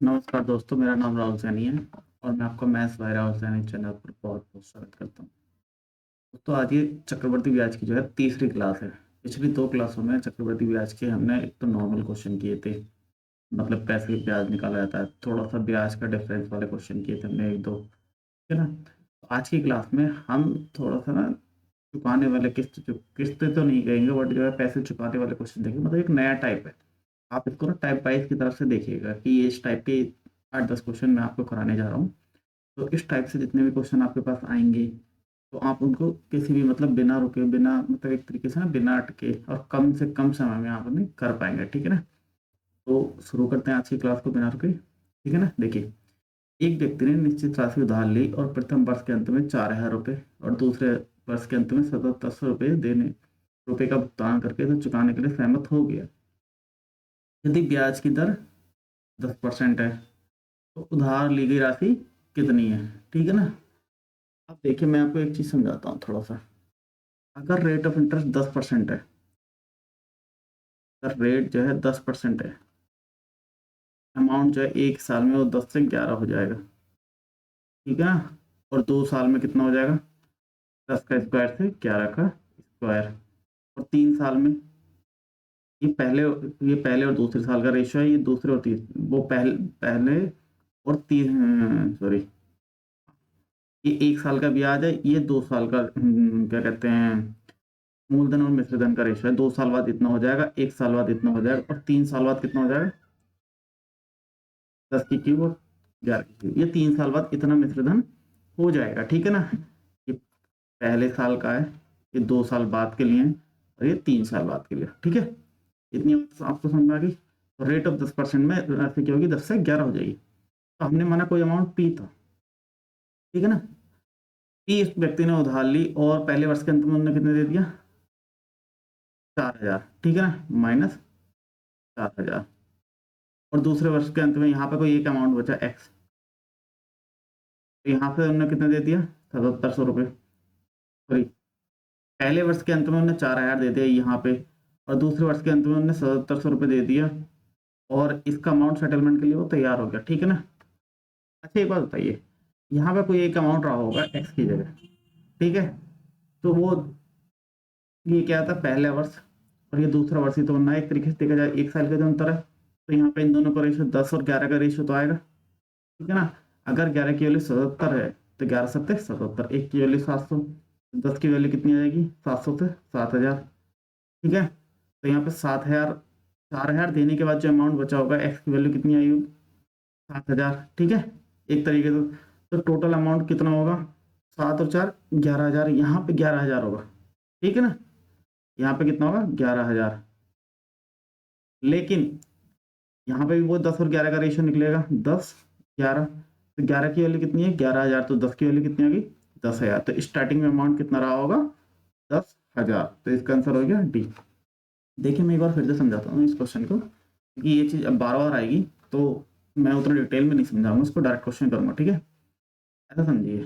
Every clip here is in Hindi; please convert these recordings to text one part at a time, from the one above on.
नमस्कार दोस्तों, मेरा नाम राहुल सैनी है और मैं आपका maths by Rahul Saini channel पर बहुत-बहुत स्वागत करता हूँ। दोस्तों आज ये चक्रवृद्धि ब्याज की जो है तीसरी क्लास है। पिछली 2 क्लासों में चक्रवृद्धि ब्याज के हमने एक तो नॉर्मल क्वेश्चन किए थे, मतलब कैसे ब्याज निकाला जाता है, थोड़ा-सा ब्याज का डिफरेंस वाले क्वेश्चन किए थे हमने 1-2, ठीक है ना? तो आज की क्लास में हम थोड़ा-सा ना चुकाने वाले किस्तें तो नहीं कहेंगे बट जो है पैसे चुकाने वाले क्वेश्चन देखेंगे, मतलब एक नया टाइप है। आप इसको ना टाइप वाइज़ की तरफ से देखिएगा कि ये इस टाइप के 8-10 क्वेश्चन मैं आपको कराने जा रहा हूँ। तो इस टाइप से जितने भी क्वेश्चन आपके पास आएँगे, तो आप उनको किसी भी मतलब बिना रुके, बिना मतलब एक तरीके से ना बिना अटके और कम से कम समय में आप उन्हें कर पाएँगे, ठीक है ना? तो शुरू करते हैं आज की क्लास को बिना रुके, ठीक है ना? देखिए, एक व्यक्ति ने निश्चित राशि उधार ली और प्रथम वर्ष के अंत में ₹4000 और दूसरे वर्ष के अंत में ₹7700 रुपए का भुगतान करके इसे चुकाने के लिए सहमत हो गया। यदि ब्याज की दर 10% है, तो उधार ली गई राशि कितनी है? ठीक है ना? अब देखिए मैं आपको एक चीज़ समझाता हूँ थोड़ा-सा। अगर रेट ऑफ इंटरेस्ट 10% है, अगर रेट जो है 10% है, अमाउंट जो है 1 साल में वो 10 से 11 हो जाएगा, ठीक है ना? और 2 साल में कितना हो जाएगा? 10 का स्क्वायर से 11 का स्क्वायर और 3 साल में ये पहले और दूसरे साल का रेशियो है, ये दूसरे और वो पहले और सॉरी, ये 1 साल का ब्याज है, ये 2 साल का क्या कहते हैं मूलधन और मिश्रधन का रेशियो है। 2 साल बाद इतना हो जाएगा, 1 साल बाद इतना हो जाएगा और 3 साल बाद कितना हो जाएगा? 10 की क्यूब और 11 की क्यूब। ये 3 साल बाद इतना मिश्रधन हो जाएगा, ठीक है ना? ये पहले साल का है, ये 2 साल बाद के लिए है और ये 3 साल बाद के लिए, ठीक है? इतनी बात आपको समझ में आ गई? तो रेट ऑफ 10% में राशि क्या होगी? 10 से 11 हो जाएगी। तो हमने माना कोई अमाउंट P था, ठीक है ना? P इस व्यक्ति ने उधार ली और पहले वर्ष के अंत में उन्होंने कितने दे दिया? 4000, ठीक है ना? माइनस 4000 और दूसरे वर्ष के अंत में यहाँ पे कोई एक अमाउंट बचा X, तो यहाँ पे उन्होंने कितना दे दिया? ₹7700, सॉरी, पहले वर्ष के अंत में उन्होंने 4000 दे दिया यहाँ पे और दूसरे वर्ष के अंत में उन्होंने ₹7700 दे दिया और इसका अमाउंट सेटलमेंट के लिए वो तैयार हो गया, ठीक है ना? अच्छा एक बात बताइए, यहाँ पे कोई एक अमाउंट रहा होगा X की जगह, ठीक है? तो वो ये क्या था? पहला वर्ष और ये दूसरा वर्ष ही तो बनना है, एक तरीके से देखा जाए 1 साल का जो अंतर है, तो यहाँ पे इन दोनों का रेशियो 10 और 11 का रेशियो तो आएगा, ठीक है ना? अगर 11 की वैल्यू 77 है, तो 11 सत्ते 77, 1 की वैल्यू 700, 10 की वैल्यू कितनी आ जाएगी? 700 से 7000, ठीक है? तो यहाँ पे 7000, 4000 देने के बाद जो अमाउंट बचा होगा एक्स की वैल्यू कितनी आई होगी? 7000, ठीक है? एक तरीके से तो टोटल अमाउंट कितना होगा? 7 और 4 11,000, यहाँ पे 11,000 होगा, ठीक है ना? यहाँ पे कितना होगा? 11,000, लेकिन यहाँ पे भी वो 10 और 11 का रेशियो निकलेगा, 10, 11, तो 11 की वैल्यू कितनी है? 11,000, तो 10 की वैल्यू कितनी आ गई? 10,000, तो स्टार्टिंग में अमाउंट कितना रहा होगा? 10,000, तो इसका आंसर हो गया डी। देखिए मैं एक बार फिर से समझाता हूँ इस क्वेश्चन को, क्योंकि ये चीज़ अब बार-बार आएगी, तो मैं उतना डिटेल में नहीं समझाऊँगा, उसको डायरेक्ट क्वेश्चन करूँगा, ठीक है? ऐसा समझिए,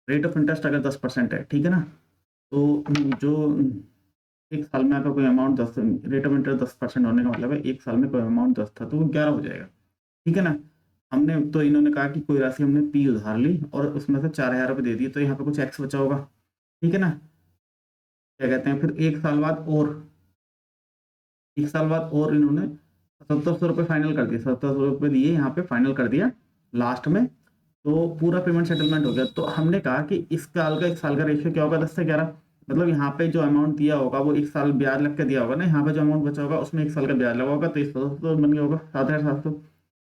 रेट ऑफ इंटरेस्ट अगर 10% है, ठीक है ना? तो जो 1 साल में अगर कोई अमाउंट 10, रेट ऑफ इंटरेस्ट 10% होने का मतलब है 1 साल में कोई अमाउंट 10 था, तो वो 11 हो जाएगा, ठीक है ना? हमने तो इन्होंने कहा कि कोई राशि हमने P उधार ली और उसमें से ₹4000 दे दिए, तो यहाँ पे कुछ X बचा होगा, ठीक है ना? क्या कहते हैं, फिर 1 साल बाद और 1 साल बाद और इन्होंने ₹7700 फाइनल कर दिए, ₹7700 दिए यहाँ पे फाइनल कर दिया लास्ट में, तो पूरा पेमेंट सेटलमेंट हो गया। तो हमने कहा कि इस साल का 1 साल का रेशियो क्या होगा? 10 से 11, मतलब यहाँ पे जो अमाउंट दिया होगा वो 1 साल ब्याज लग के दिया होगा ना, यहाँ पे जो अमाउंट बचा होगा उसमें 1 साल का ब्याज लगा होगा, तो इस 700 बन गया होगा 7,700।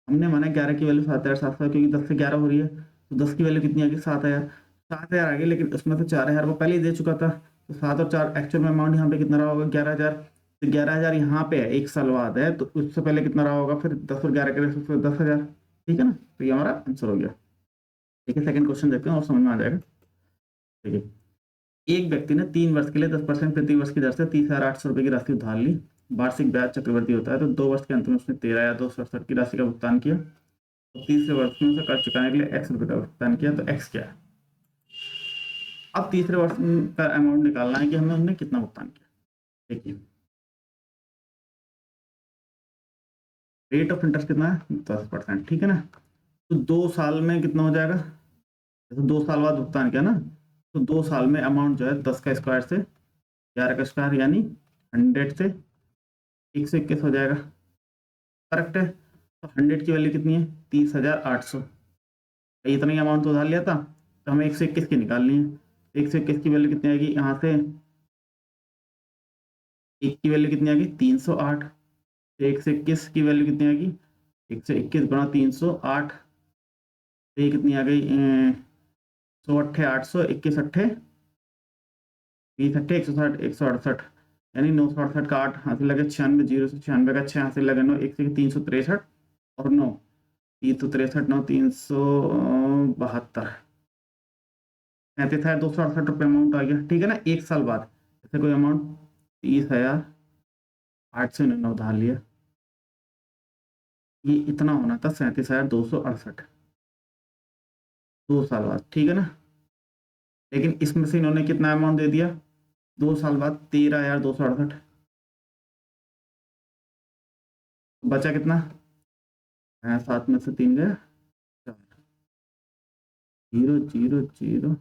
हमने माना 11 की वैल्यू 7,700 क्योंकि 10 से 11 हो रही है, तो 10 की वैल्यू कितनी आ गई? 7,000, 7,000 आ गई, लेकिन उसमें से 4,000 वो पहले ही दे चुका था, तो 7 और 4 एक्चुअल में अमाउंट यहाँ पे कितना रहा होगा? 11,000, तो 11,000 यहाँ पे है, 1 साल बाद है, तो उससे पहले कितना रहा होगा फिर? 10 और 11 के रेशो से 10,000, ठीक है ना? तो ये हमारा आंसर हो गया। ठीक है, सेकंड क्वेश्चन देखते हैं और समझ में आ जाएगा। देखिए, एक व्यक्ति ने 3 वर्ष के लिए 10% प्रति वर्ष की दर से 30,800 रुपए की राशि उधार ली। वार्षिक ब्याज चक्रवृद्धि होता है, तो 2 वर्ष के अंत में उसने 13,267 की राशि का भुगतान किया। तो तीसरे वर्ष में उसे कर्ज चुकाने के लिए x रुपए का भुगतान किया, तो x क्या है? अब तीसरे वर्ष का अमाउंट निकालना है कि हमने उन्हें कितना भुगतान किया। देखिए, रेट ऑफ इंटरेस्ट कितना है 10%, ठीक है ना। तो 2 साल में कितना हो जाएगा, जैसे 2 साल बाद भुगतान किया ना, तो 2 साल में अमाउंट जो है 10 का स्क्वायर से 11 का स्क्वायर यानी 100 से 121 हो जाएगा, करेक्ट है। तो 100 की वैल्यू कितनी है 30,800, इतना ही अमाउंट तो उधार लिया था, तो हमें 121 की निकालनी है। 121 की वैल्यू कितनी आएगी, यहाँ से एक की वैल्यू कितनी आएगी 308, 121 की वैल्यू कितनी आएगी 121 गुणा 308, तो ये कितनी आ गई 100 800 21 20 160 168, यानी 968 का 8 हासिल लगे, 96 0 से 96 का 6 हासिल लगे, 9 1 से 363 और 9 363 9 372 ₹37,268 अमाउंट आ गया, ठीक है ना। 1 साल बाद ऐसे कोई अमाउंट 30,899 उधार लिया, ये इतना होना था 37,268 2 साल बाद, ठीक है ना। लेकिन इसमें से इन्होंने कितना अमाउंट दे दिया 2 साल बाद 13,268, बचा कितना 7 में से 3 गया 4, 0 0 0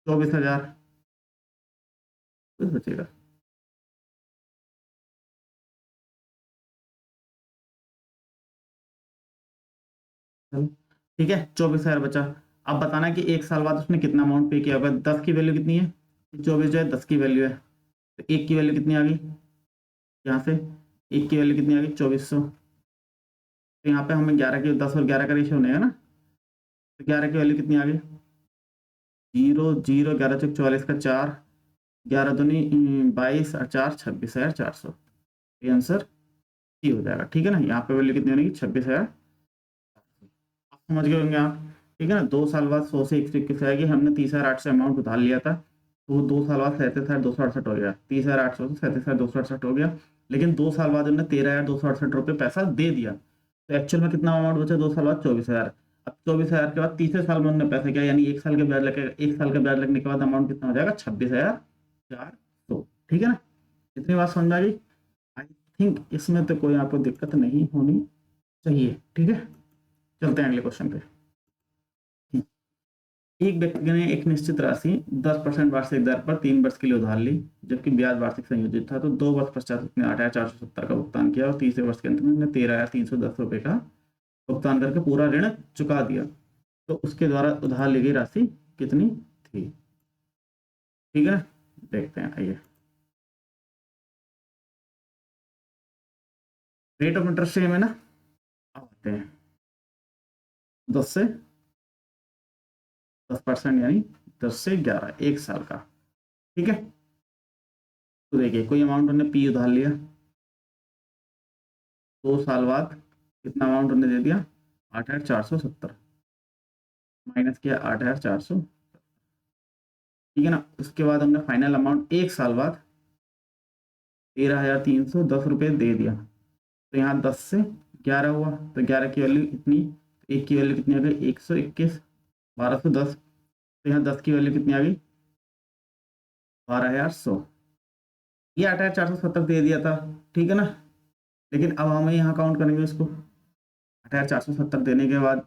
24,000 कुछ बचेगा। चलो ठीक है 24,000 बचा। अब बताना कि 1 साल बाद उसने कितना अमाउंट पे किया होगा। 10 की वैल्यू कितनी है 24 जो है 10 की वैल्यू है, तो 1 की वैल्यू कितनी आ गई यहाँ से 1 की वैल्यू कितनी आ गई 2400, तो यहाँ पे हमें 11 की 10 और 11 का रेशियो बनेगा ना, तो 11 की वैल्यू कितनी आ गई 0 0 11 चौक 44 का 4, 11 दूनी 22 और 4 26,400, ये आंसर सी हो जाएगा, ठीक है ना। यहाँ पे वैल्यू कितनी बनेगी 26,000, आप समझ गए होंगे आप, ठीक है ना। 2 साल बाद 100 से 121 आएगी, हमने 30,800 अमाउंट उधार लिया था, तो वो 2 साल बाद 37,268 हो गया, 30,800 से 37,268 हो गया। लेकिन 2 साल बाद उन्होंने 13,268 रुपये पैसा दे दिया, तो एक्चुअल में कितना अमाउंट बचा 2 साल बाद 24,000। अब 24,000 के बाद तीसरे साल में उन्होंने पैसा किया, यानी 1 साल के ब्याज लगे, 1 साल का ब्याज लगने के बाद अमाउंट कितना हो जाएगा 26,400, ठीक है ना। इतनी बात समझ आ गई। आई थिंक इसमें तो कोई आपको दिक्कत नहीं होनी चाहिए, ठीक है। चलते हैं अगले क्वेश्चन पे। एक व्यक्ति ने एक निश्चित राशि 10% वार्षिक दर पर 3 वर्ष के लिए उधार ली, जबकि ब्याज वार्षिक संयोजित था, तो 2 वर्ष पश्चात उसने 8,470 का भुगतान किया और तीसरे वर्ष के अंत में उसने 13,310 रुपये का भुगतान करके पूरा ऋण चुका दिया, तो उसके द्वारा उधार ली गई राशि कितनी थी, ठीक है। देखते हैं, आइए। रेट ऑफ इंटरेस्ट सेम है ना, अब आते हैं 10% यानी 10 से 11 1 साल का, ठीक है। तो देखिए कोई अमाउंट उन्होंने पी उधार लिया, 2 साल बाद कितना अमाउंट उन्होंने दे दिया 8,470, माइनस किया 8,400, ठीक है ना। उसके बाद हमने फाइनल अमाउंट 1 साल बाद 13,310 रुपये दे दिया, तो यहाँ 10 से 11 हुआ, तो 11 की वैल्यू इतनी, एक की वैल्यू कितनी आ गई 121, 1210, तो यहाँ 10 की वैल्यू कितनी आ गई 12,100, ये 8,470 दे दिया था, ठीक है ना। लेकिन अब हमें यहाँ काउंट करेंगे इसको, 8,470 देने के बाद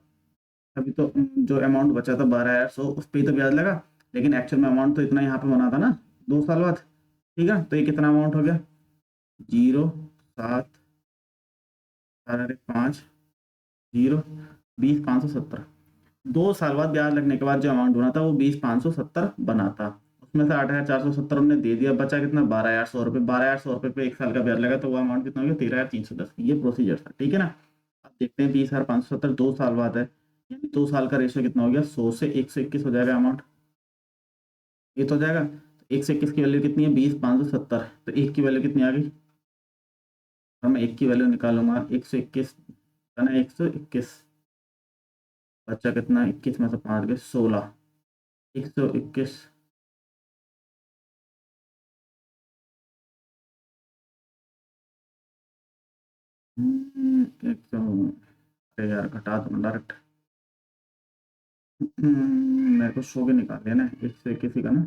अभी तो जो अमाउंट बचा था 12,100 उस पर ही तो ब्याज लगा, लेकिन एक्चुअल में अमाउंट तो इतना यहाँ पे बना था ना 2 साल बाद, ठीक है। तो ये कितना अमाउंट हो गया 0 7 4 5 0 20,570, 2 साल बाद ब्याज लगने के बाद जो अमाउंट बना था वो 20,570 बना था, उसमें से 8,470 उन्होंने दे दिया, बचा कितना 12,800 रुपये, 12,800 रुपये पे 1 साल का ब्याज लगा, तो वो अमाउंट कितना हो गया 13,310, ये प्रोसीजर था, ठीक है ना। अब देखते हैं 20,570 2 साल बाद है, यानी 2 साल का रेशियो कितना हो गया 100 से 121 हो जाएगा अमाउंट, ये तो हो जाएगा। तो 121 की वैल्यू कितनी है 20,570, तो एक की वैल्यू कितनी आ गई, और मैं एक की वैल्यू निकालूंगा 121 ना 121, बच्चा कितना 21 में से 5 गए 16, 121 एक सौ, अरे यार घटा दो डायरेक्ट, मेरे को सौ भी निकाल लिया ना 121 ही का ना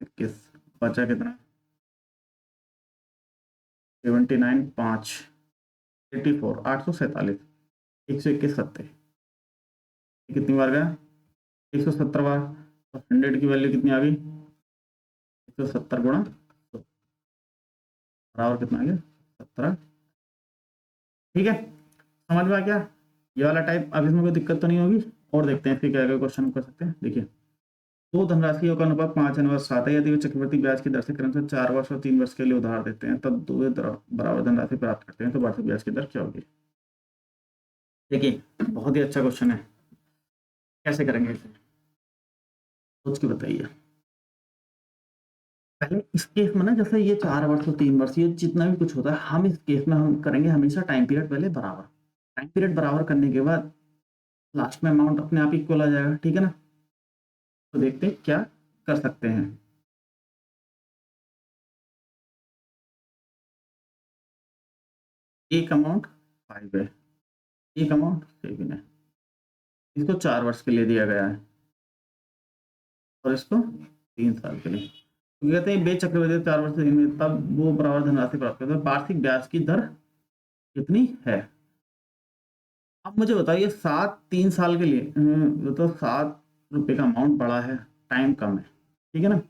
21, बचा कितना 79 5, 84 847 121 70 कितनी बार गया 170 बार। तो 100 की वैल्यू कितनी आ गई 170 गुणा 100 बराबर कितना आ गया 17। ठीक है समझ में आ गया ये वाला टाइप। अब इसमें कोई दिक्कत तो नहीं होगी। और देखते हैं फिर क्या क्या क्वेश्चन कर सकते हैं। देखिए दो धनराशियों का अनुपात 5:7 है। यदि वे चक्रवृद्धि ब्याज की दर से क्रमशः 4 वर्ष और 3 वर्ष के लिए उधार देते हैं तब दो बराबर धनराशि प्राप्त करते हैं तो वार्षिक ब्याज की दर क्या होगी। देखिए बहुत ही अच्छा क्वेश्चन है। कैसे करेंगे इसे सोच के बताइए। पहले इस केस में ना जैसे ये 4 वर्ष और 3 वर्ष ये जितना भी कुछ होता है हम इस केस में हम करेंगे हमेशा टाइम पीरियड पहले बराबर। टाइम पीरियड बराबर करने के बाद लास्ट में अमाउंट अपने आप इक्वल आ जाएगा। ठीक है ना। तो देखते हैं क्या कर सकते हैं। एक अमाउंट 5 है एक अमाउंट 7 है। इसको 4 वर्ष के लिए दिया गया है और इसको 3 साल के लिए। तो कहते हैं बे चक्रवृद्धि 4 वर्ष से तब वो बराबर धनराशि प्राप्त करते हैं। वार्षिक ब्याज की दर कितनी है। अब मुझे बताइए 3 साल के लिए तो 7 रुपये का अमाउंट बड़ा है टाइम कम है। ठीक है ना।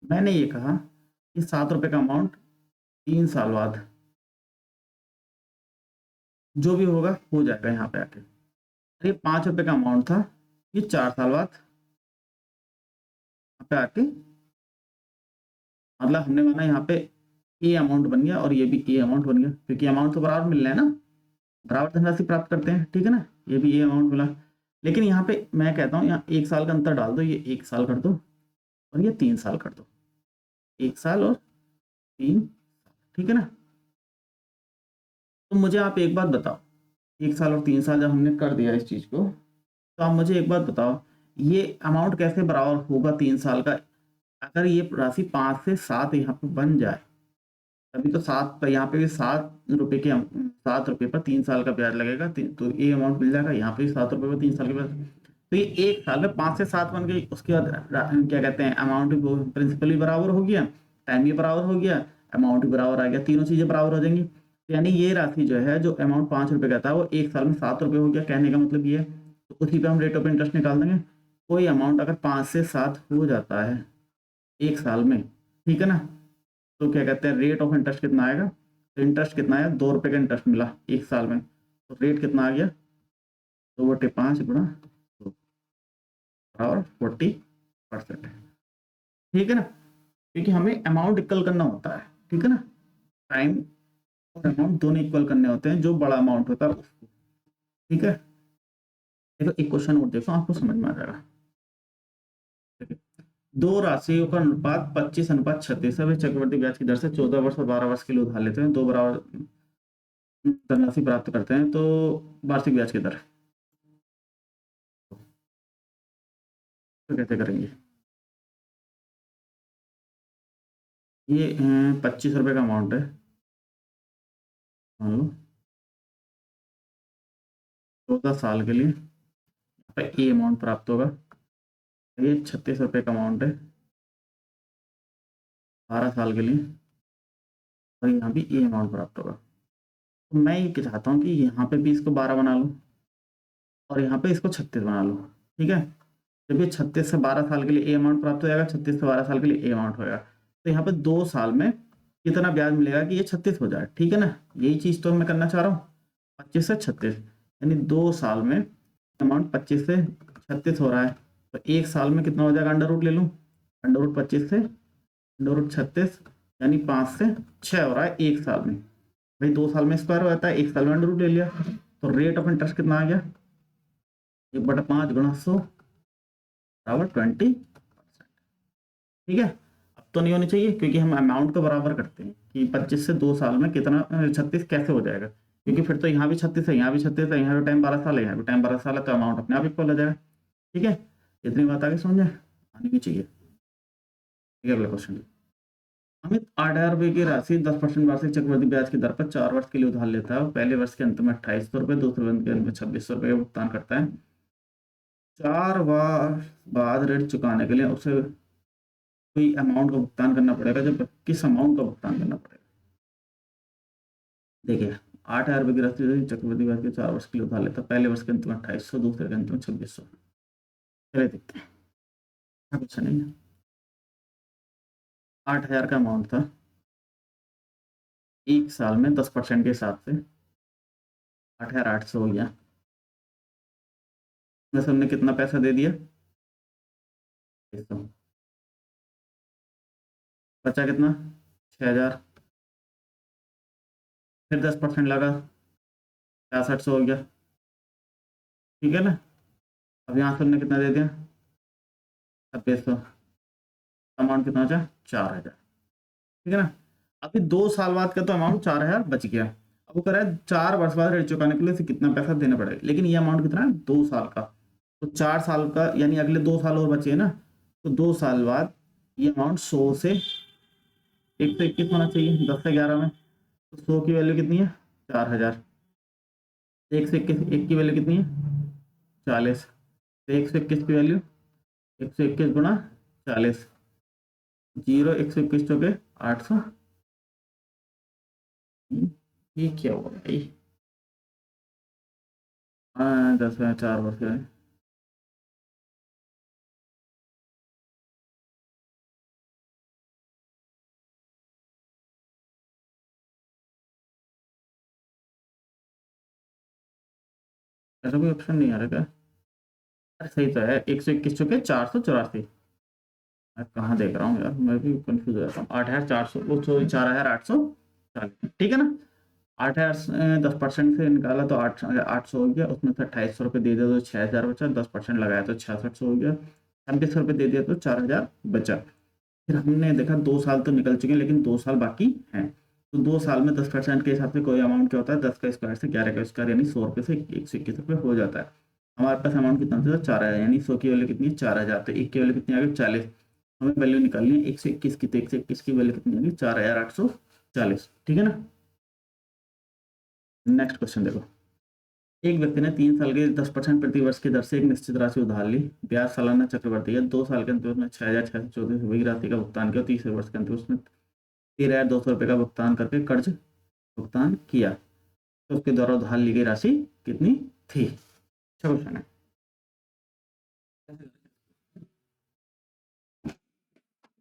मैंने ये कहा कि 7 रुपये का अमाउंट 3 साल बाद जो भी होगा हो जाएगा यहाँ पे आके। ये 5 रुपये का अमाउंट था ये 4 साल बाद यहाँ पे आके मतलब हमने माना यहाँ पे ए अमाउंट बन गया और ये भी ए अमाउंट बन गया क्योंकि अमाउंट तो बराबर मिल रहे हैं ना बराबर धनराशि प्राप्त करते हैं। ठीक है ना। ये भी ए अमाउंट मिला। लेकिन यहाँ पे मैं कहता हूँ यहाँ 1 साल का अंतर डाल दो। ये 1 साल कर दो और ये 3 साल कर दो। 1 साल और 3। ठीक है ना। तो मुझे आप एक बात बताओ 1 साल और 3 साल जब हमने कर दिया इस चीज को तो आप मुझे एक बात बताओ ये अमाउंट कैसे बराबर होगा 3 साल का। अगर ये राशि 5 से 7 यहाँ पे बन जाए तभी तो 7 यहाँ पे भी 7 रुपये के 7 रुपये पर 3 साल का ब्याज लगेगा तो ये अमाउंट मिल जाएगा। यहाँ पे भी 7 रुपये पर 3 साल के ब्याज। तो ये 1 साल में 5 से 7 बन गई। उसके बाद क्या कहते हैं अमाउंट प्रिंसिपल भी बराबर हो गया टाइम भी बराबर हो गया अमाउंट भी बराबर आ गया तीनों चीजें बराबर हो जाएंगी। तो यानी ये राशि जो है जो अमाउंट 5 रुपये का था वो 1 साल में 7 रुपये हो गया। कहने का मतलब ये है तो उसी पे हम रेट ऑफ इंटरेस्ट निकाल देंगे। कोई अमाउंट अगर 5 से 7 हो जाता है 1 साल में ठीक है ना तो क्या कहते हैं रेट ऑफ इंटरेस्ट कितना आएगा। तो इंटरेस्ट कितना आया 2 रुपये का इंटरेस्ट मिला 1 साल में। तो रेट कितना आ गया 2/5 गुणा 2 बराबर 40%। ठीक है ना। क्योंकि हमें अमाउंट इक्वल करना होता है। ठीक है ना। टाइम और अमाउंट दोनों इक्वल करने होते हैं जो बड़ा अमाउंट होता है उसको। ठीक है। देखो एक क्वेश्चन और देखो आपको समझ में आ जाएगा। दो राशियों का अनुपात 25:36 है। वे चक्रवृद्धि ब्याज की दर से 14 वर्ष और 12 वर्ष के लिए उधार लेते हैं दो बराबर धनराशि प्राप्त करते हैं तो वार्षिक ब्याज की दर तो कैसे करेंगे। ये 25 रुपये का अमाउंट है मान लो 14 साल के लिए ये अमाउंट प्राप्त होगा। ये 36 रुपये का अमाउंट है 12 साल के लिए और यहाँ भी ये अमाउंट प्राप्त होगा। तो मैं ये चाहता हूँ कि यहाँ पे भी इसको 12 बना लूँ और यहाँ पे इसको 36 बना लूँ। ठीक है। जब ये 36 से 12 साल के लिए ए अमाउंट प्राप्त हो जाएगा 36 से 12 साल के लिए ए अमाउंट होगा। तो यहाँ पे 2 साल में कितना ब्याज मिलेगा कि ये 36 हो जाए। ठीक है ना। यही चीज तो मैं करना चाह रहा हूँ 25 से 36 यानी 2 साल में अमाउंट 25 से 36 हो रहा है। तो 1 साल में कितना हो जाएगा अंडर रूट ले लूँ अंडर रूट 25 से अंडर रूट 36 यानी 5 से 6 हो रहा है 1 साल में। भाई 2 साल में स्क्वायर हो जाता है 1 साल में अंडर रूट ले लिया। तो रेट ऑफ इंटरेस्ट कितना आ गया 1/5 गुणा 100 बराबर 20%। ठीक है। अब तो नहीं होनी चाहिए क्योंकि हम अमाउंट को बराबर करते हैं कि 25 से 2 साल में कितना 36 कैसे हो जाएगा क्योंकि फिर तो यहाँ भी 36 है यहाँ भी 36 है यहाँ भी टाइम 12 साल है यहाँ भी टाइम 12 साल है तो अमाउंट अपने आप इक्वल हो जाएगा। ठीक है। इतनी बात आगे समझ आनी भी चाहिए। ठीक है अगला क्वेश्चन। अमित 8,000 रुपये की राशि 10% वार्षिक चक्रवृद्धि ब्याज की दर पर 4 वर्ष के लिए उधार लेता है और पहले वर्ष के अंत में 2800 रुपये दूसरे वर्ष के अंत में 2600 रुपये का भुगतान करता है। 4 वर्ष बाद ऋण चुकाने के लिए उसे कोई अमाउंट का भुगतान करना पड़ेगा जब किस अमाउंट का भुगतान करना पड़ेगा। देखिए 8,000 रुपये गृहस्थी चक्रवृद्धि ब्याज के 4 वर्ष के लिए उधार लेता, पहले वर्ष के अंत में 2800, दूसरे के अंत में 2600। चलिए देखते हैं, कुछ नहीं है। 8,000 का अमाउंट था, एक साल में 10% के हिसाब से 8,800 हो गया। वैसे हमने कितना पैसा दे दिया, 600, बचा कितना, 6,000, फिर 10% लगा, 6600 हो गया, ठीक है ना। अब यहाँ से हमने कितना दे दिया, 2600, अमाउंट कितना बचा, 4,000, ठीक है ना। अभी 2 साल बाद का तो अमाउंट 4,000 बच गया। अब वो कह रहा है 4 वर्ष बाद ऋण चुकाने के लिए कितना पैसा देना पड़ेगा, लेकिन ये अमाउंट कितना है, 2 साल का, तो 4 साल का यानी अगले 2 साल और बचे ना, तो 2 साल बाद ये अमाउंट 100 से 121 होना चाहिए, 10 से 11 में, तो 100 की वैल्यू कितनी है, 4,000, 121, 1 की वैल्यू कितनी है, 40, तो 121 की वैल्यू 121 गुणा 40, 121 चौके 800। ये क्या हुआ भाई, हाँ 10 में 4 वर्ष है, ऐसा कोई ऑप्शन नहीं आ रहा क्या, अरे सही तो है, 121 चौके 484, मैं कहाँ देख रहा हूँ यार, मैं भी कंफ्यूज हो जाता हूँ, 8,400, वो सॉरी 4,840, ठीक है ना। 8,000 10% से निकाला तो 800 हो गया, उसमें से 2,800 रुपये दे दिया तो 6,000 बचा, 10% लगाया तो 6,600 हो गया, 26 रुपये दे दिया तो 4,000 बचा। फिर हमने देखा 2 साल तो निकल चुके हैं, लेकिन 2 साल बाकी हैं, तो 2 साल में 10% के हिसाब से कोई अमाउंट क्या होता है, 10 का स्क्वायर से 11 का स्क्वायर, यानी 100 रुपये से 121 रुपये हो जाता है। हमारे पास अमाउंट कितना था, 4,000, यानी 100 की वैल्यू कितनी है, 4,000, तो 1 की वैल्यू कितनी आ गई, 40, हमें वैल्यू निकालनी है 121 की, तो 121 की वैल्यू कितनी आ गई, 4,840, ठीक है ना। नेक्स्ट क्वेश्चन देखो, एक व्यक्ति ने 3 साल के 10% प्रति वर्ष की दर से एक निश्चित राशि उधार ली, ब्याज सालाना चक्रवृद्धि है, 2 साल के अंत में उसने 6,634 रुपये की राशि का भुगतान किया, तीसरे वर्ष के अंत में उसने 13,200 रुपये का भुगतान करके कर्ज भुगतान किया, तो उसके द्वारा उधार ली गई राशि कितनी थी। अच्छा क्वेश्चन है,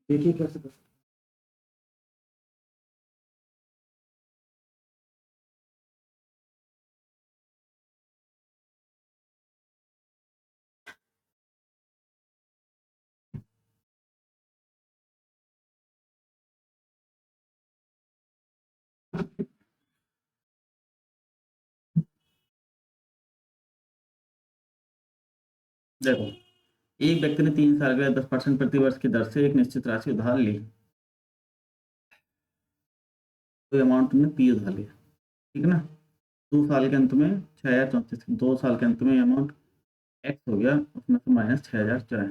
देखिए कैसे देखो, एक व्यक्ति ने 3 साल के 10% प्रति वर्ष की दर से एक निश्चित राशि उधार ली, तो अमाउंट में पी उधार लिया, ठीक है ना। 2 साल के अंत में 6,034, 2 साल के अंत में अमाउंट एक्स हो गया, उसमें से माइनस 6,000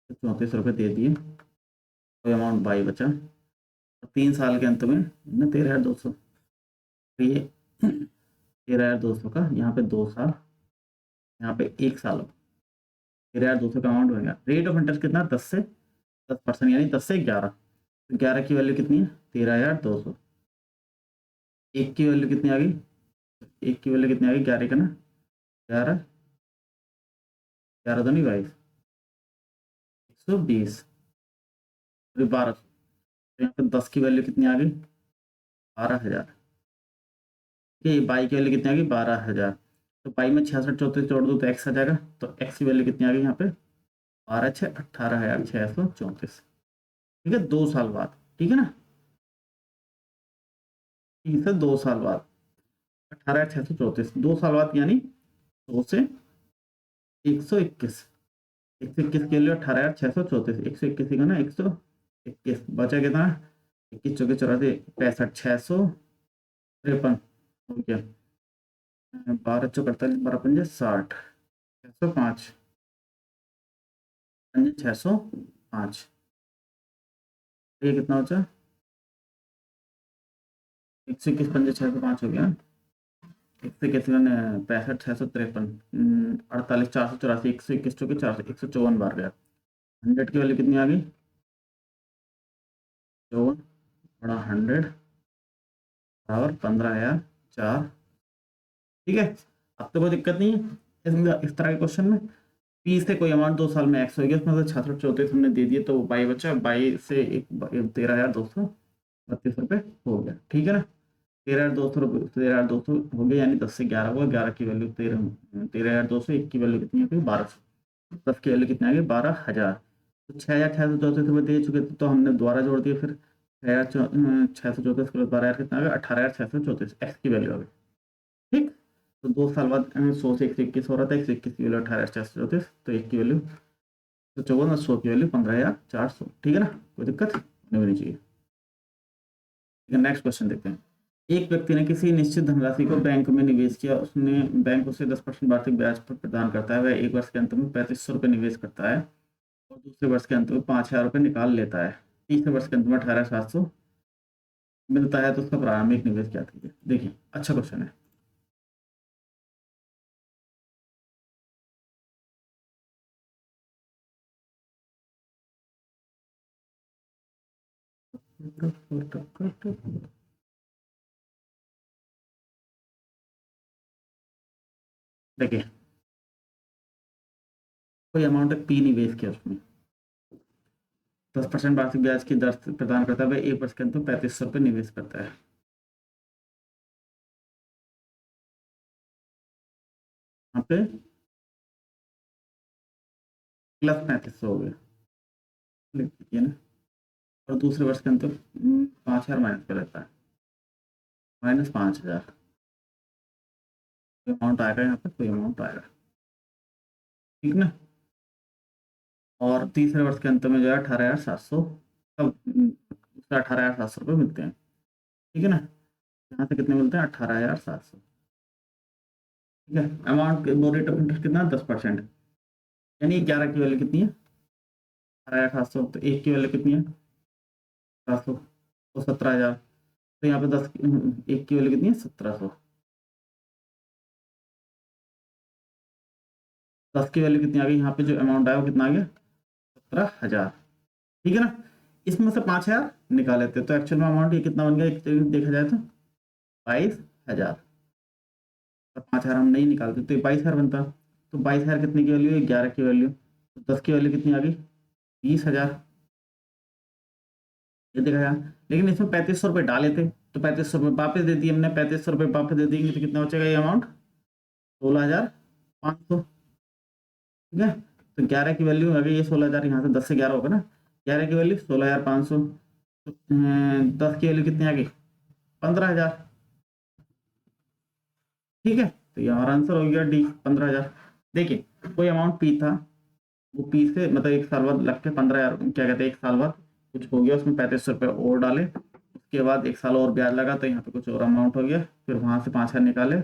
तो 34 रुपये दे दिए, कोई अमाउंट बाई बचा, और 3 साल के अंत में ना 13,200, तो ये 13,200 का यहाँ पे 2 साल, यहाँ पे 1 साल, 13,200 का अमाउंट बनेगा। रेट ऑफ इंटरेस्ट कितना, 10% यानी 10 से 11, तो 11 की वैल्यू कितनी है, 13,200, एक की वैल्यू कितनी आ गई, एक की वैल्यू कितनी आ गई, 11 का ना, 11, 11 तो नहीं 22, 120, 1200, तो यहाँ पे 10 की वैल्यू कितनी आ गई, 12,000, ठीक है, बाई की वैल्यू कितनी आ गई, 12,000, तो बाई में 66 34 जोड़ दो तो एक्स आ जाएगा, तो एक्स की वैल्यू कितनी आ गई यहाँ पे, 12,6 18,634, ठीक है, 2 साल बाद, ठीक है ना, 2 साल बाद 18,634, 2 साल बाद यानी 100 से 121, 121 के लिए 18,634, 121 का ना 121, बचा कितना, 21 चौके 84, 65, 653 हो गया, 12 चौक 48, 12 पंजे 60, 605, पंजे 605, ये कितना बचा, 121 पंजे 605 हो गया, 121 65, 653, 48, 484, 121 चौके 400, 154 बार गया, 100 की वैल्यू कितनी आ गई, 54 बड़ा 100, बराबर 15,004। ठीक है, अब तो कोई दिक्कत नहीं है इस तरह के क्वेश्चन में। पी से कोई अमाउंट 2 साल में एक्स हो गया, उसमें से 66 हमने दे दिए तो बाई बचा, बाई से 13,232 रुपये हो गया। ठीक है ना, 13,200 रुपये, 13,200 हो गया, यानी 10 से 11 हुआ, 11 की वैल्यू 13,200, 1 की वैल्यू कितनी है, 1200, 10 की वैल्यू कितनी आ गई, 12,000। तो 6,634 रुपये दे चुके थे, तो हमने दोबारा जोड़ दिया, फिर 6,634 के बाद 12,000 कितना आ गया, 18,634, एक्स की वैल्यू आ गई। ठीक, तो 2 साल बाद 100 से 121 हो रहा था, 121 की वैल्यू 18,634, तो 1 की वैल्यू तो 54 और 100 की वैल्यू 15,400। ठीक है ना, कोई दिक्कत नहीं होनी चाहिए। ठीक है, नेक्स्ट क्वेश्चन देखते हैं। एक व्यक्ति ने किसी निश्चित धनराशि को बैंक में निवेश किया, उसने बैंक उसे 10% वार्षिक ब्याज पर प्रदान करता है, वह एक वर्ष के अंत में 3,500 रुपये निवेश करता है और दूसरे वर्ष के अंत में 5,000 रुपये निकाल लेता है, तीसरे वर्ष के अंत में 18,700 मिलता है, तो उसका प्रारंभिक निवेश क्या था। देखिए, अच्छा क्वेश्चन है। देखिए, कोई अमाउंट पी निवेश किया, उसमें 10% वार्षिक ब्याज की दर से प्रदान करता है, वह एक वर्ष के अंत में 3,500 रुपये निवेश करता है। यहाँ पे प्लस 3,500 हो गया, लिख दीजिए ना, और दूसरे वर्ष के अंत में 5,000 माइनस कर लेता है, -5,000। कोई अमाउंट आएगा यहाँ पे, कोई अमाउंट आएगा। ठीक ना, और तीसरे वर्ष के अंत में जो है 18,700, तब 18,700 रुपये मिलते हैं। ठीक है ना, यहाँ से कितने मिलते हैं, 18,700। ठीक है, अमाउंट वो रेट ऑफ इंटरेस्ट कितना, 10%, यानी 11 की वैल्यू कितनी है, 18,700, तो 1 की वैल्यू कितनी है, 700, तो 17,000। तो यहाँ पे 1 की वैल्यू कितनी है, 1,700। 10 की वैल्यू कितनी आ गई, यहाँ पे जो अमाउंट आया वो कितना आ गया, 17,000। ठीक है ना, इसमें से 5,000 निकाल लेते, तो एक्चुअल में अमाउंट ये कितना बन गया, एक तरीके से देखा जाए तो 22,000। तो 5,000 हम नहीं निकालते तो ये 22,000 बनता, तो 22,000 कितने की वैल्यू है, 11 की वैल्यू, तो 10 की वैल्यू कितनी आ गई, 20,000। ये देखा जाए, लेकिन इसमें 3,500 रुपये डाले थे, तो 3,500 रुपये वापस दे दिए हमने, 3,500 रुपये वापस दे देंगे तो कितना बचेगा ये अमाउंट, 16,500। ठीक है, तो 11 की वैल्यू अगर ये 16,000, यहाँ से 10 से 11 होगा ना, 11 की वैल्यू 16,500, तो 10 की वैल्यू कितनी आ गई, 15,000। ठीक है, तो ये हमारा आंसर हो गया डी, 15,000। देखिए, कोई अमाउंट पी था, वो पी से मतलब 1 साल बाद लग के 15,000, क्या कहते हैं, 1 साल बाद कुछ हो गया, उसमें 3,500 रुपये और डाले, उसके बाद 1 साल और ब्याज लगा, तो यहाँ पे कुछ और अमाउंट हो गया, फिर वहां से 5,000 निकाले,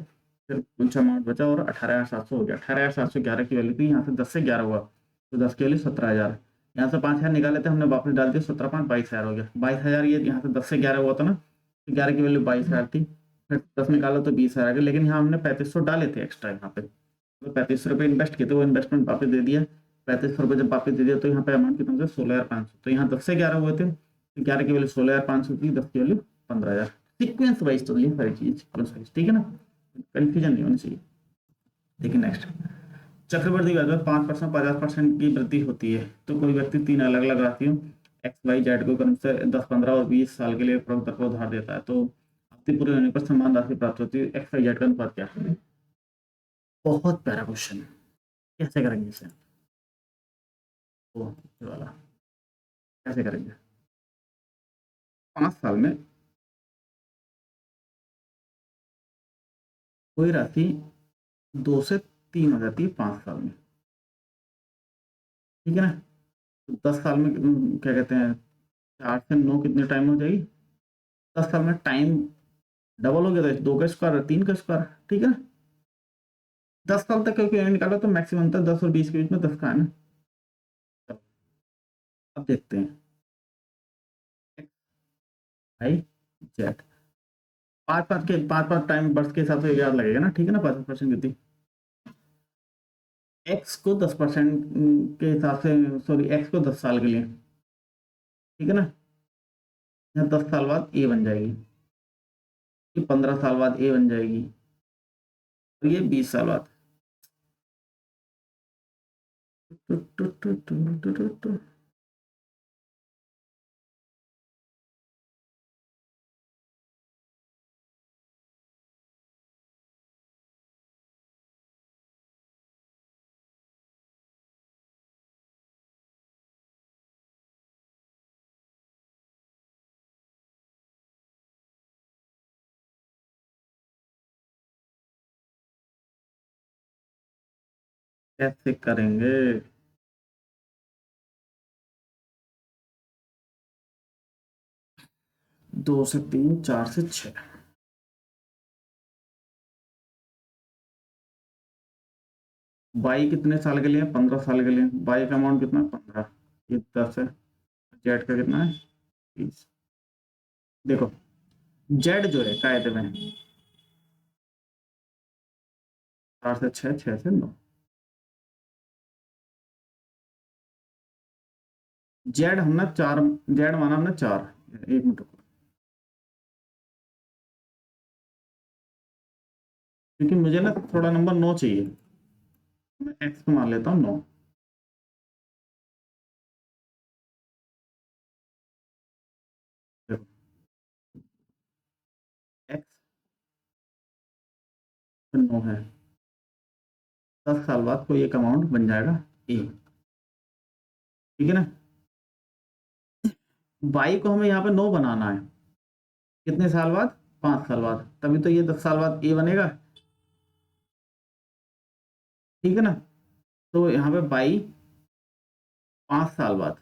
फिर कुछ अमाउंट बचा और 18,700 हो गया। 18,700 11 की वैल्यू थी, यहाँ से 10 से 11 हुआ, तो 10 की वैल्यू 17,000। यहाँ से 5,000 निकाले थे हमने, वापस डाल दिया, 17,500 22,000 हो गया। 22,000 ये यहाँ से 10 से 11 हुआ था ना, तो 11 की वैल्यू 22,000 थी, फिर 10 निकाला तो 20,000 आ गया, लेकिन यहाँ हमने 3,500 डाले थे एक्स्ट्रा, यहाँ पे तो 3,500 रुपये इन्वेस्ट किए थे, वो इन्वेस्टमेंट वापस दे दिया। 3,500 रुपये जब वापस दे दिया, तो यहाँ पे अमाउंट कितना हो 16,500, तो यहाँ 10 से 11 हुए थे, तो 11 की वैल्यू 16,500 थी, 10 की वैल्यू 15,000। सीक्वेंस वाइज चल रही है सारी चीज, सीक्वेंस वाइज। ठीक है ना, कंफ्यूजन नहीं होनी चाहिए। देखिए नेक्स्ट, चक्रवृद्धि ब्याज में 5%, 50% की वृद्धि होती है, तो कोई व्यक्ति 3 अलग अलग राशियों एक्स वाई जेड को क्रम से 10, 15 और 20 साल के लिए प्रमुख को उधार देता है, तो अवधि पूरी होने पर समान राशि प्राप्त होती है, एक्स वाई जेड का अनुपात क्या है। बहुत प्यारा क्वेश्चन है, कैसे करेंगे इसे, वो ये वाला कैसे करेंगे। 5 साल में कोई राशि 2 से 3 हो जाती है 5 साल में। ठीक है ना, तो 10 साल में क्या कहते हैं, 4 से 9 कितने टाइम हो जाएगी, 10 साल में टाइम डबल हो गया, तो 2 का स्क्वायर, 3 का स्क्वायर। ठीक है ना, 10 साल तक क्योंकि निकाला तो मैक्सिमम था 10 और 20 के बीच में 10 का है ना। चलो, अब देखते हैं, एक्स वाई जेड, 5 5 के 5 5 टाइम बर्थ के हिसाब से याद लगेगा ना। ठीक है ना, 5% कितनी, एक्स को 10% के हिसाब से, सॉरी एक्स को 10 साल के लिए। ठीक है ना, यहाँ 10 साल बाद ए बन जाएगी, ये 15 साल बाद ए बन जाएगी और ये 20 साल बाद। टु, टु, टु, टु, टु, टु, टु। कैसे करेंगे? 2 से 3, 4 से 6। बाई कितने साल के लिए? 15 साल के लिए। बाई का अमाउंट कितना? 15। ये 10 है। जेड का कितना है? 20। देखो, जेड जो है कायदे में 4 से 6, 6 से 9। जेड हमने 4, जेड माना हमने 4। एक मिनट रुको, क्योंकि मुझे ना थोड़ा नंबर 9 चाहिए। मैं एक्स को मान लेता हूँ 9। देखो, एक्स 9 है। 10 साल बाद कोई एक अमाउंट बन जाएगा ए। ठीक है ना? वाई को हमें यहाँ पे 9 बनाना है। कितने साल बाद? 5 साल बाद। तभी तो ये 10 साल बाद ए बनेगा। ठीक है ना? तो यहाँ पे बाई 5 साल बाद।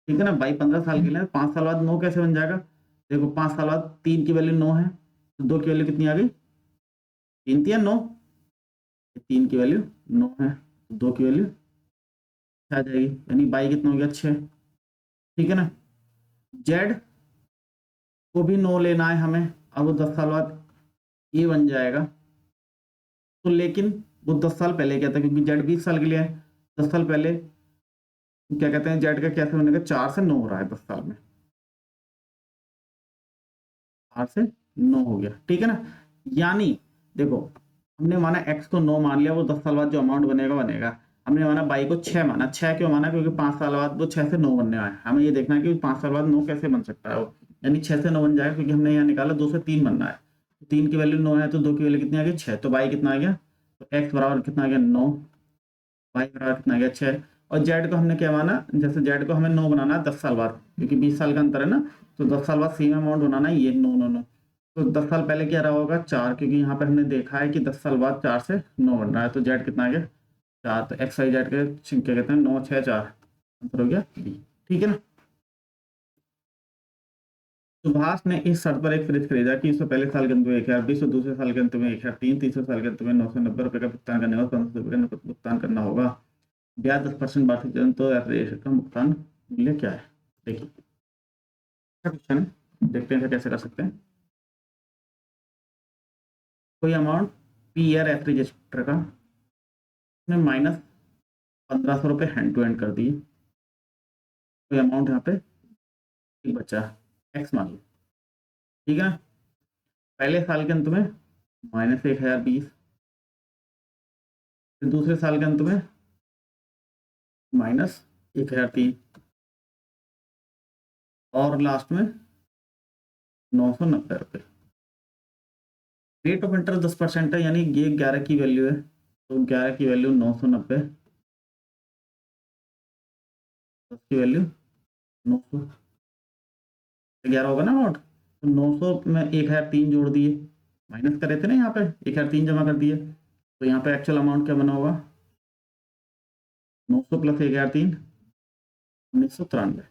ठीक है ना? बाई 15 साल के लिए 5 साल बाद 9 कैसे बन जाएगा? देखो, 5 साल बाद 3 की वैल्यू 9 है, तो 2 की वैल्यू कितनी आ गई? 3 3 9। 3 की वैल्यू 9 है, तो 2 की वैल्यू आ जाएगी, यानी बाई कितना हो गया? 6। ठीक है ना? जेड को भी 9 लेना है हमें। अब वो 10 साल बाद ये बन जाएगा। तो लेकिन वो 10 साल पहले क्या था, क्योंकि जेड 20 साल के लिए है। 10 साल पहले क्या कहते हैं, जेड का कैसे बनेगा? 4 से 9 हो रहा है 10 साल में। 8 से 9 हो गया। ठीक है ना? यानी देखो, हमने माना एक्स को 9 मान लिया, वो 10 साल बाद जो अमाउंट बनेगा बनेगा। हमने माना बाई को 6 माना। 6 क्यों माना? क्योंकि 5 साल बाद वो 6 से 9 बनने वाला है। हमें ये देखना है कि 5 साल बाद 9 कैसे बन सकता है वो, यानी 6 से 9 बन जाएगा, क्योंकि हमने यहाँ निकाला 2 से 3 बनना है। 3 की वैल्यू 9 है, तो 2 की वैल्यू कितनी आ गई? 6। तो बाई कितना आ गया? तो एक्स बराबर कितना आ गया? 9। वाई बराबर कितना आ गया? 6। और जेड को हमने क्या माना? जैसे जेड को हमें 9 बनाना है 10 साल बाद, क्योंकि 20 साल का अंतर है ना। तो 10 साल बाद सेम अमाउंट बनाना है, ये 9 9 9। तो 10 साल पहले क्या रहा होगा? 4, क्योंकि यहाँ पे हमने देखा है कि 10 साल बाद 4 से 9 बन रहा है। तो जेड कितना आ गया? 4। तो एक्स वाई जेड के क्या कहते हैं? 9 6 4, आंसर हो गया बी। ठीक है ना? सुभाष ने इस शर्त पर एक फ्रिज खरीदा कि उससे पहले साल के अंत में 1,020, और दूसरे साल के अंत में 1,003, तीसरे साल के अंत में 990 रुपये का भुगतान करने के बाद 1500 रुपये का भुगतान करना होगा। ब्याज 10% वार्षिक चरण, तो एप्लीकेशन का भुगतान मूल्य क्या है? देखिए, अच्छा क्वेश्चन है, देखते हैं कैसे कर सकते हैं। कोई अमाउंट पी या रेफ्रिजरेटर का उसने माइनस 1500 रुपये हैंड टू हैंड कर दिए। कोई अमाउंट यहाँ पे एक बचा, एक्स मान लो। ठीक है? पहले साल के अंत में -1020, फिर दूसरे साल के अंत में -1003, और लास्ट में 990 रुपये। रेट ऑफ इंटरेस्ट 10% है, यानी ये 11 की वैल्यू है, तो 11 की वैल्यू 990, 10 की वैल्यू 900, 11 होगा ना अमाउंट। तो 900 में 1003 जोड़ दिए, माइनस कर रहे थे ना, यहाँ पे 1003 जमा कर दिए, तो यहाँ पे एक्चुअल अमाउंट क्या बना होगा? 900 प्लस 1003, 1993।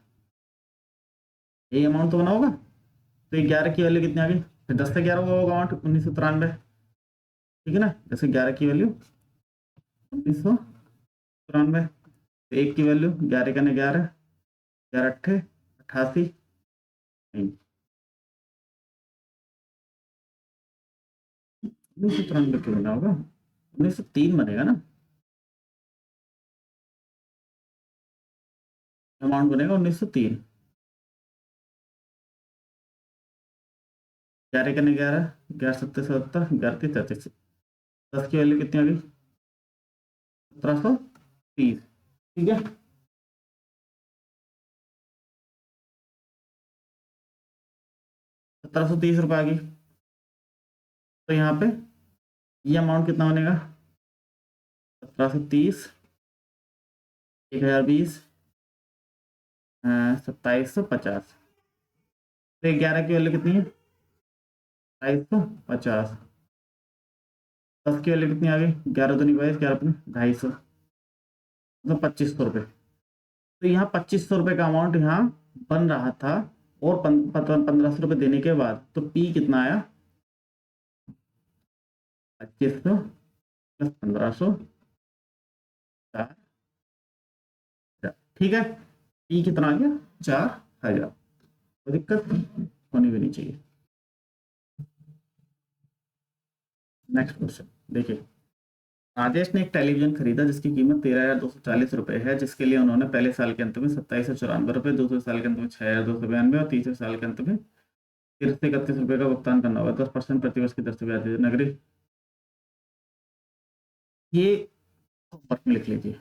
यही अमाउंट तो बना होगा। तो ये 11 की वैल्यू कितनी आ गई? फिर 10 से 11 होगा अमाउंट 1993। ठीक है ना? जैसे 11 की वैल्यू 1993, तो एक की वैल्यू 11 का 11, 11 अट्ठे 88। नहीं, 1993 क्यों बना होगा? 1903 बनेगा ना, अमाउंट बनेगा 1903। 11 कने 11, 11 सत्ते 77, 11 की 33, 10 की वैल्यू कितनी आ गई 1730। ठीक है, 1730 रुपये आ गई। तो यहाँ पे ये अमाउंट कितना बनेगा 1730, 1020, 2750। तो 11 की वैल्यू कितनी है 2250। 10 की वैल्यू कितनी आ गई 11 दूनी 22, 11 अपने 250, मतलब 2500 रुपये। तो यहाँ 2500 रुपये का अमाउंट यहाँ बन रहा था, और 1500 रुपये देने के बाद तो पी कितना आया 2500 प्लस 1500, 4। ठीक है, पी कितना आ गया 4000। कोई दिक्कत होनी भी नहीं चाहिए। नेक्स्ट क्वेश्चन देखिए, राजेश ने एक टेलीविजन खरीदा जिसकी कीमत 13,240 रुपये है, जिसके लिए उन्होंने पहले साल के अंत में 2794 रुपये, दूसरे साल के अंत में 6,292 और तीसरे साल के अंत में 31 का भुगतान करना होगा। 10% प्रतिवर्ष की दर से ब्याज नगरी। ये होमवर्क में लिख लीजिए,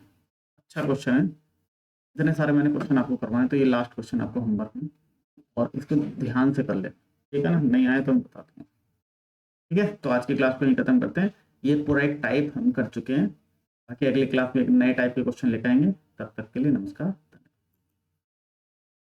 अच्छा क्वेश्चन है। इतने सारे मैंने क्वेश्चन आपको करवाए, तो ये लास्ट क्वेश्चन आपको होमवर्क में, और इसको ध्यान से कर ले, ठीक है ना, नहीं आए तो मैं बता दूंगा। ठीक है, तो आज की क्लास को यहीं खत्म करते हैं। ये पूरा एक टाइप हम कर चुके हैं, बाकी अगली क्लास में एक नए टाइप के क्वेश्चन लेकर आएंगे। तब तक के लिए नमस्कार।